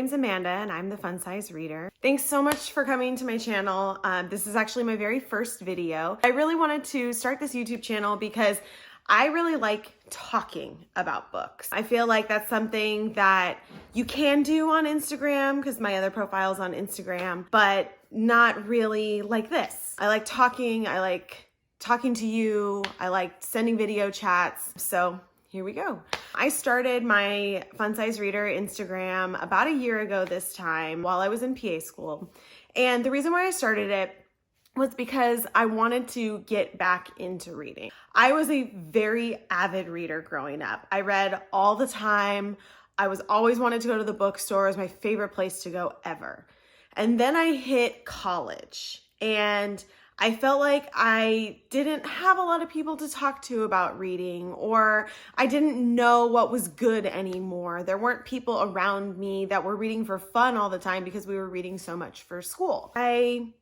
name's Amanda and I'm the Fun Size Reader. Thanks so much for coming to my channel. This is actually my very first video. I really wanted to start this YouTube channel because I really like talking about books. I feel like that's something that you can do on Instagram because my other profile's on Instagram, but not really like this. I like talking to you, I like sending video chats, so here we go. I started my Fun Size Reader Instagram about a year ago this time while I was in PA school. And the reason why I started it was because I wanted to get back into reading. I was a very avid reader growing up. I read all the time. I was always wanted to go to the bookstore. It was my favorite place to go ever. And then I hit college and I felt like I didn't have a lot of people to talk to about reading, or I didn't know what was good anymore. There weren't people around me that were reading for fun all the time because we were reading so much for school. I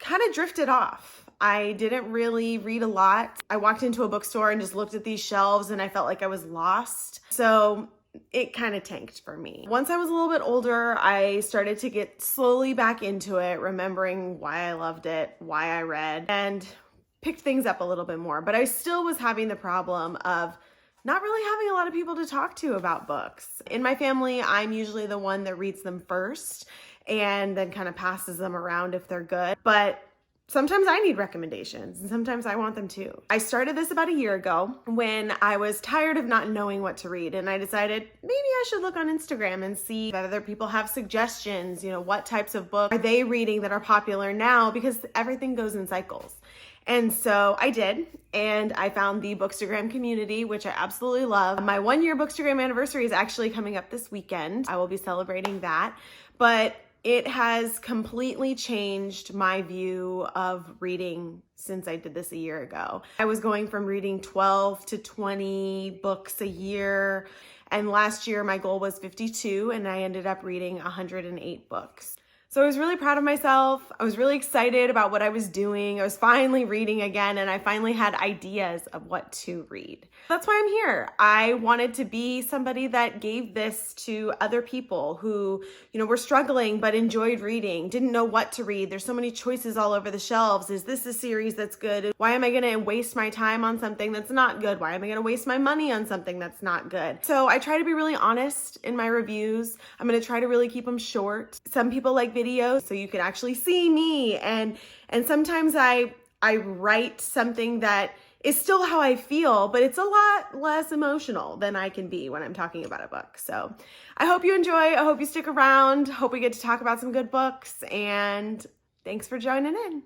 kind of drifted off. I didn't really read a lot. I walked into a bookstore and just looked at these shelves and I felt like I was lost. So it kind of tanked for me. Once I was a little bit older, I started to get slowly back into it, remembering why I loved it, why I read, and picked things up a little bit more. But I still was having the problem of not really having a lot of people to talk to about books. In my family, I'm usually the one that reads them first and then kind of passes them around if they're good. But sometimes I need recommendations and sometimes I want them too. I started this about a year ago when I was tired of not knowing what to read, and I decided maybe I should look on Instagram and see if other people have suggestions, what types of books are they reading that are popular now, because everything goes in cycles. And so I did, and I found the Bookstagram community, which I absolutely love. My 1-year Bookstagram anniversary is actually coming up this weekend. I will be celebrating that, but it has completely changed my view of reading since I did this a year ago. I was going from reading 12 to 20 books a year, and last year my goal was 52, and I ended up reading 108 books. So I was really proud of myself. I was really excited about what I was doing. I was finally reading again, and I finally had ideas of what to read. That's why I'm here. I wanted to be somebody that gave this to other people who, were struggling but enjoyed reading, didn't know what to read. There's so many choices all over the shelves. Is this a series that's good? Why am I gonna waste my time on something that's not good? Why am I gonna waste my money on something that's not good? So I try to be really honest in my reviews. I'm gonna try to really keep them short. Some people like videos so you can actually see me, and sometimes I write something that is still how I feel, but it's a lot less emotional than I can be when I'm talking about a book. So I hope you enjoy. I hope you stick around. Hope we get to talk about some good books, and thanks for joining in.